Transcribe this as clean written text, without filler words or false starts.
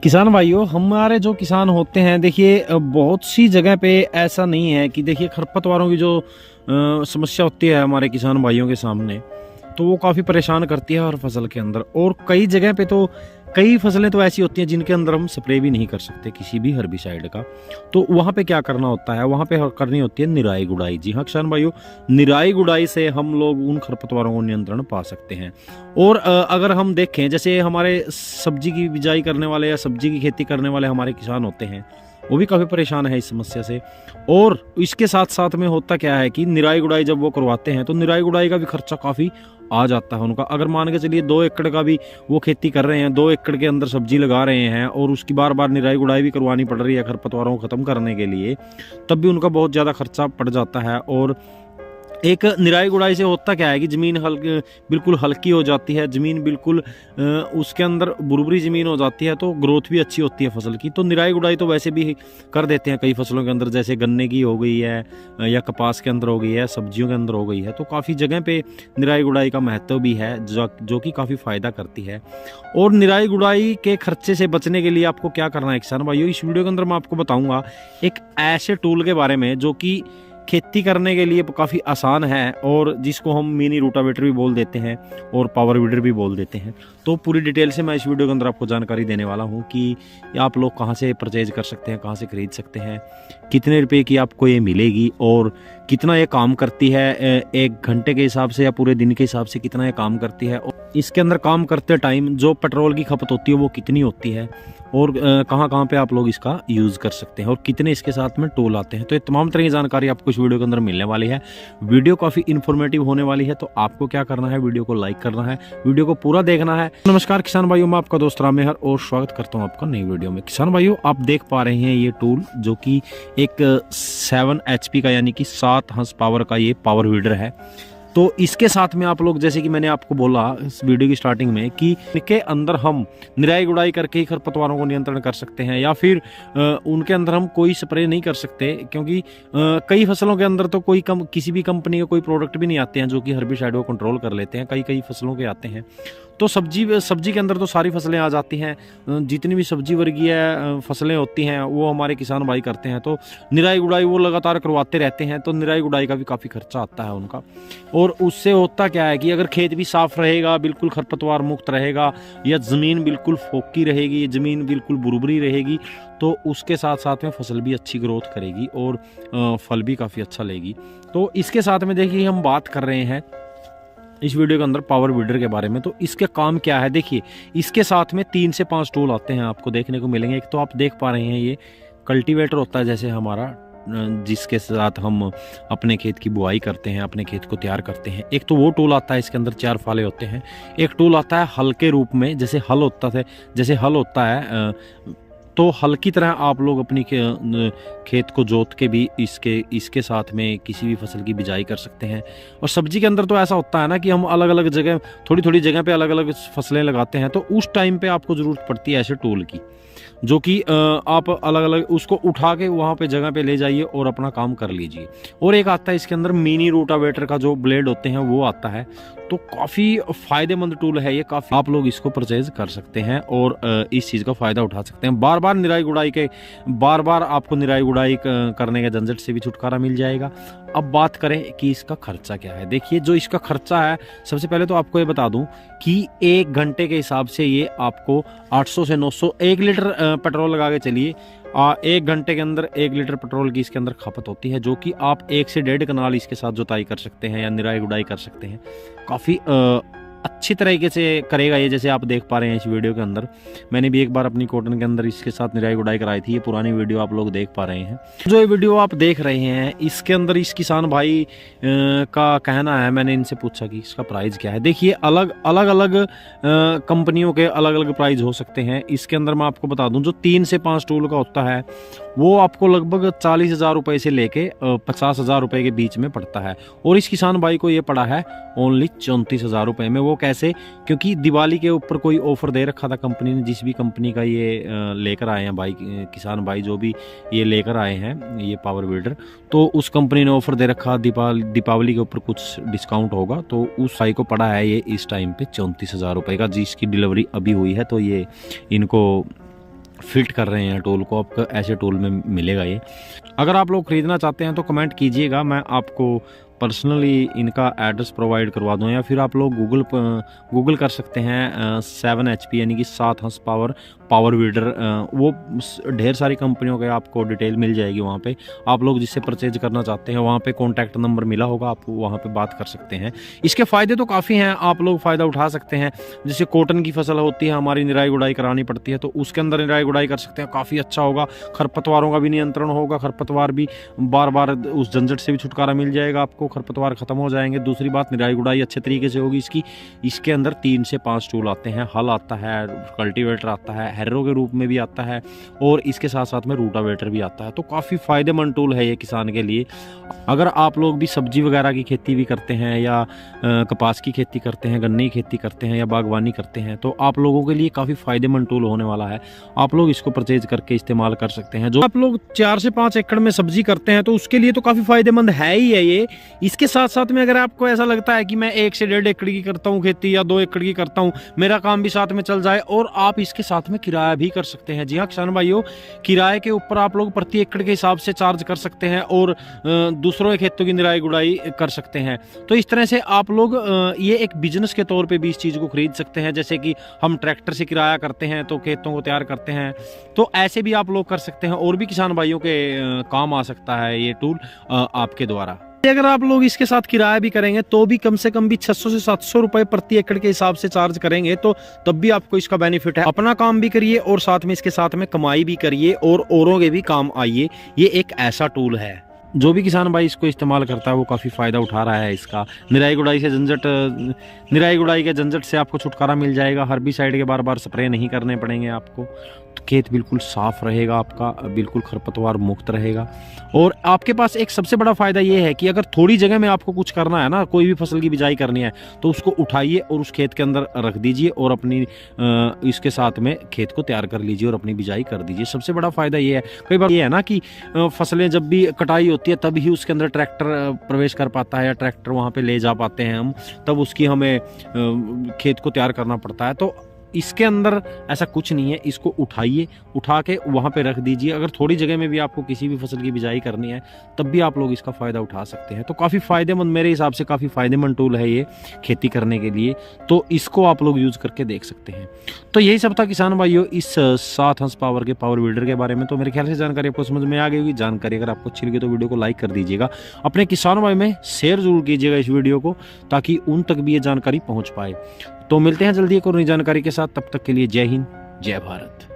किसान भाइयों, हमारे जो किसान होते हैं देखिए, बहुत सी जगह पे ऐसा नहीं है कि देखिए खरपतवारों की जो समस्या होती है हमारे किसान भाइयों के सामने, तो वो काफ़ी परेशान करती है हर फसल के अंदर। और कई जगह पे तो कई फसलें तो ऐसी होती हैं जिनके अंदर हम स्प्रे भी नहीं कर सकते किसी भी हर्बिसाइड का। तो वहाँ पे क्या करना होता है, वहाँ पे करनी होती है निराई गुड़ाई। जी हाँ किसान भाइयों, निराई गुड़ाई से हम लोग उन खरपतवारों को नियंत्रण पा सकते हैं। और अगर हम देखें, जैसे हमारे सब्जी की बिजाई करने वाले या सब्जी की खेती करने वाले हमारे किसान होते हैं, वो भी काफ़ी परेशान है इस समस्या से। और इसके साथ साथ में होता क्या है कि निराई गुड़ाई जब वो करवाते हैं तो निराई गुड़ाई का भी खर्चा काफ़ी आ जाता है उनका। अगर मान के चलिए 2 एकड़ का भी वो खेती कर रहे हैं, 2 एकड़ के अंदर सब्जी लगा रहे हैं और उसकी बार बार निराई गुड़ाई भी करवानी पड़ रही है खरपतवारों को ख़त्म करने के लिए, तब भी उनका बहुत ज़्यादा खर्चा पड़ जाता है। और एक निराई गुड़ाई से होता क्या है कि ज़मीन बिल्कुल हल्की हो जाती है, ज़मीन बिल्कुल उसके अंदर बुरबुरी ज़मीन हो जाती है, तो ग्रोथ भी अच्छी होती है फसल की। तो निराई गुड़ाई तो वैसे भी कर देते हैं कई फसलों के अंदर, जैसे गन्ने की हो गई है या कपास के अंदर हो गई है, सब्जियों के अंदर हो गई है। तो काफ़ी जगह पे निराई गुड़ाई का महत्व भी है जो कि काफ़ी फ़ायदा करती है। और निराई गुड़ाई के खर्चे से बचने के लिए आपको क्या करना है किसान भाइयों, इस वीडियो के अंदर मैं आपको बताऊँगा एक ऐसे टूल के बारे में जो कि खेती करने के लिए काफ़ी आसान है और जिसको हम मिनी रोटावेटर भी बोल देते हैं और पावर वीडर भी बोल देते हैं। तो पूरी डिटेल से मैं इस वीडियो के अंदर आपको जानकारी देने वाला हूं कि आप लोग कहां से परचेज कर सकते हैं, कहां से खरीद सकते हैं, कितने रुपए की आपको ये मिलेगी और कितना ये काम करती है, 1 घंटे के हिसाब से या पूरे दिन के हिसाब से कितना ये काम करती है, और इसके अंदर काम करते टाइम जो पेट्रोल की खपत होती है वो कितनी होती है, और कहाँ कहाँ पे आप लोग इसका यूज़ कर सकते हैं और कितने इसके साथ में टूल आते हैं। तो ये तमाम तरह की जानकारी आपको इस वीडियो के अंदर मिलने वाली है। वीडियो काफ़ी इन्फॉर्मेटिव होने वाली है, तो आपको क्या करना है, वीडियो को लाइक करना है, वीडियो को पूरा देखना है। नमस्कार किसान भाइयों, मैं आपका दोस्त राम मेहर और स्वागत करता हूँ आपका नई वीडियो में। किसान भाइयों, आप देख पा रहे हैं ये टूल जो कि एक 7 HP का यानी कि 7 हॉर्स पावर का ये पावर वीडर है। तो इसके साथ में आप लोग, जैसे कि मैंने आपको बोला इस वीडियो की स्टार्टिंग में, कि इनके अंदर हम निराई गुड़ाई करके ही खरपतवारों को नियंत्रण कर सकते हैं, या फिर उनके अंदर हम कोई स्प्रे नहीं कर सकते, क्योंकि कई फसलों के अंदर तो किसी भी कंपनी के कोई प्रोडक्ट भी नहीं आते हैं जो कि हर्बिसाइड को कंट्रोल कर लेते हैं। कई फसलों के आते हैं। तो सब्जी के अंदर तो सारी फसलें आ जाती हैं, जितनी भी सब्जी वर्गीय फसलें होती हैं वो हमारे किसान भाई करते हैं। तो निराई गुड़ाई वो लगातार करवाते रहते हैं, तो निराई गुड़ाई का भी काफ़ी खर्चा आता है उनका। और उससे होता क्या है कि अगर खेत भी साफ रहेगा, बिल्कुल खरपतवार मुक्त रहेगा, या ज़मीन बिल्कुल फोकी रहेगी, ज़मीन बिल्कुल बुरबुरी रहेगी, तो उसके साथ साथ में फसल भी अच्छी ग्रोथ करेगी और फल भी काफ़ी अच्छा लेगी। तो इसके साथ में देखिए हम बात कर रहे हैं इस वीडियो के अंदर पावर वीडर के बारे में। तो इसके काम क्या है, देखिए इसके साथ में 3 से 5 टूल आते हैं, आपको देखने को मिलेंगे। एक तो आप देख पा रहे हैं ये कल्टीवेटर होता है, जैसे हमारा, जिसके साथ हम अपने खेत की बुआई करते हैं, अपने खेत को तैयार करते हैं। एक तो वो टूल आता है, इसके अंदर 4 फाले होते हैं। एक टूल आता है हल के रूप में, जैसे हल होता है, तो हल की तरह आप लोग अपनी खेत को जोत के भी इसके साथ में किसी भी फसल की बिजाई कर सकते हैं। और सब्जी के अंदर तो ऐसा होता है ना कि हम अलग अलग जगह, थोड़ी जगह पे अलग अलग फसलें लगाते हैं, तो उस टाइम पे आपको ज़रूरत पड़ती है ऐसे टूल की, जो कि आप अलग अलग उसको उठा के वहाँ पे जगह पे ले जाइए और अपना काम कर लीजिए। और एक आता है इसके अंदर मिनी रोटावेटर का जो ब्लेड होते हैं वो आता है। तो काफ़ी फ़ायदेमंद टूल है ये, काफ़ी आप लोग इसको परचेज कर सकते हैं और इस चीज़ का फ़ायदा उठा सकते हैं। बार बार आपको निराई गुड़ाई करने के झंझट से भी छुटकारा मिल जाएगा। अब बात करें कि इसका खर्चा क्या है। देखिए जो इसका खर्चा है, सबसे पहले तो आपको ये बता दूं कि 1 घंटे के हिसाब से ये आपको 800 से 900, 1 लीटर पेट्रोल लगा के चलिए, 1 घंटे के अंदर 1 लीटर पेट्रोल की इसके अंदर खपत होती है, जो कि आप 1 से 1.5 कनाल इसके साथ जुताई कर सकते हैं या निराई गुड़ाई कर सकते हैं। काफ़ी अच्छी तरीके से करेगा ये, जैसे आप देख पा रहे हैं इस वीडियो के अंदर। मैंने भी एक बार अपनी कॉटन के अंदर इसके साथ निराई गुड़ाई कराई थी, ये पुरानी वीडियो आप लोग देख पा रहे हैं। जो ये वीडियो आप देख रहे हैं इसके अंदर इस किसान भाई का कहना है, मैंने इनसे पूछा कि इसका प्राइस क्या है। देखिए अलग अलग कंपनियों के अलग अलग प्राइस हो सकते हैं। इसके अंदर मैं आपको बता दूं, जो 3 से 5 टूल का होता है वो आपको लगभग 40,000 रुपये से लेके 50,000 रुपये के बीच में पड़ता है। और इस किसान भाई को ये पड़ा है ओनली 34,000 रुपये में। वो कैसे, क्योंकि दिवाली के ऊपर कोई ऑफर दे रखा था कंपनी ने, जिस भी कंपनी का ये लेकर आए हैं भाई, किसान भाई जो भी ये लेकर आए हैं ये पावर वीडर, तो उस कंपनी ने ऑफर दे रखा, दीपावली के ऊपर कुछ डिस्काउंट होगा, तो उस भाई को पड़ा है ये इस टाइम पे 34,000 रुपये का, जिसकी डिलीवरी अभी हुई है। तो ये इनको फिट कर रहे हैं टूल को, आपको ऐसे टूल में मिलेगा ये। अगर आप लोग खरीदना चाहते हैं तो कमेंट कीजिएगा, मैं आपको पर्सनली इनका एड्रेस प्रोवाइड करवा दूँ, या फिर आप लोग गूगल कर सकते हैं 7 HP यानी कि 7 हॉर्स पावर वीडर, वो ढेर सारी कंपनियों के आपको डिटेल मिल जाएगी वहाँ पे। आप लोग जिससे परचेज करना चाहते हैं वहाँ पे कॉन्टैक्ट नंबर मिला होगा, आप वहाँ पे बात कर सकते हैं। इसके फ़ायदे तो काफ़ी हैं, आप लोग फ़ायदा उठा सकते हैं। जैसे कॉटन की फसल होती है हमारी, निराई गुड़ाई करानी पड़ती है, तो उसके अंदर निराई गुड़ाई कर सकते हैं, काफ़ी अच्छा होगा। खरपतवारों का भी नियंत्रण होगा, खरपतवार भी बार बार उस झंझट से भी छुटकारा मिल जाएगा आपको, खरपतवार खत्म हो जाएंगे। दूसरी बात, निराई गुड़ाई अच्छे तरीके से होगी इसकी। इसके अंदर 3 से 5 टूल आते हैं, हल आता है, कल्टीवेटर आता है, हैरो के रूप में भी आता है, और इसके साथ साथ में रूटावेटर भी आता है। तो काफ़ी फ़ायदेमंद टूल है ये किसान के लिए। अगर आप लोग भी सब्जी वगैरह की खेती भी करते हैं, या कपास की खेती करते हैं, गन्ने की खेती करते हैं, या बागवानी करते हैं, तो आप लोगों के लिए काफ़ी फ़ायदेमंद टूल होने वाला है। आप लोग इसको परचेज करके इस्तेमाल कर सकते हैं। जो आप लोग 4 से 5 एकड़ में सब्जी करते हैं तो उसके लिए तो काफ़ी फ़ायदेमंद है ही है ये। इसके साथ साथ में अगर आपको ऐसा लगता है कि मैं 1 से 1.5 एकड़ की करता हूँ खेती, या 2 एकड़ की करता हूँ, मेरा काम भी साथ में चल जाए, और आप इसके साथ में किराया भी कर सकते हैं। जी हाँ किसान भाइयों, किराए के ऊपर आप लोग प्रति एकड़ के हिसाब से चार्ज कर सकते हैं, और दूसरों के खेतों की निराई गुड़ाई कर सकते हैं। तो इस तरह से आप लोग ये एक बिजनेस के तौर पे भी इस चीज़ को खरीद सकते हैं। जैसे कि हम ट्रैक्टर से किराया करते हैं तो खेतों को तैयार करते हैं, तो ऐसे भी आप लोग कर सकते हैं, और भी किसान भाइयों के काम आ सकता है ये टूल आपके द्वारा। अगर आप लोग इसके साथ किराया भी करेंगे तो भी कम से कम भी 600 से 700 रुपए प्रति एकड़ के हिसाब से चार्ज करेंगे, तो तब भी आपको इसका बेनिफिट है। अपना काम भी करिए और साथ में इसके साथ में कमाई भी करिए, और औरों के भी काम आइए। ये एक ऐसा टूल है, जो भी किसान भाई इसको इस्तेमाल करता है वो काफ़ी फ़ायदा उठा रहा है इसका। निराई गुड़ाई के झंझट से आपको छुटकारा मिल जाएगा। हर्बिसाइड के बार बार स्प्रे नहीं करने पड़ेंगे आपको, तो खेत बिल्कुल साफ़ रहेगा आपका, बिल्कुल खरपतवार मुक्त रहेगा। और आपके पास एक सबसे बड़ा फ़ायदा ये है कि अगर थोड़ी जगह में आपको कुछ करना है ना, कोई भी फसल की बिजाई करनी है, तो उसको उठाइए और उस खेत के अंदर रख दीजिए, और अपनी इसके साथ में खेत को तैयार कर लीजिए और अपनी बिजाई कर दीजिए। सबसे बड़ा फ़ायदा ये है। कई बार ये है ना कि फसलें जब भी कटाई होती है तब ही उसके अंदर ट्रैक्टर प्रवेश कर पाता है, या ट्रैक्टर वहाँ पे ले जा पाते हैं हम, तब उसकी हमें खेत को तैयार करना पड़ता है। तो इसके अंदर ऐसा कुछ नहीं है, इसको उठाइए, उठा के वहाँ पे रख दीजिए। अगर थोड़ी जगह में भी आपको किसी भी फसल की बिजाई करनी है तब भी आप लोग इसका फ़ायदा उठा सकते हैं। तो काफ़ी फ़ायदेमंद, मेरे हिसाब से काफ़ी फ़ायदेमंद टूल है ये खेती करने के लिए, तो इसको आप लोग यूज़ करके देख सकते हैं। तो यही सब था किसान भाइयों इस 7 हॉर्स पावर के पावर वीडर के बारे में। तो मेरे ख्याल से जानकारी आपको समझ में आ गई होगी। जानकारी अगर आपको अच्छी लगी तो वीडियो को लाइक कर दीजिएगा, अपने किसान भाई में शेयर जरूर कीजिएगा इस वीडियो को, ताकि उन तक भी ये जानकारी पहुँच पाए। तो मिलते हैं जल्दी एक और नई जानकारी के साथ, तब तक के लिए जय हिंद, जय भारत।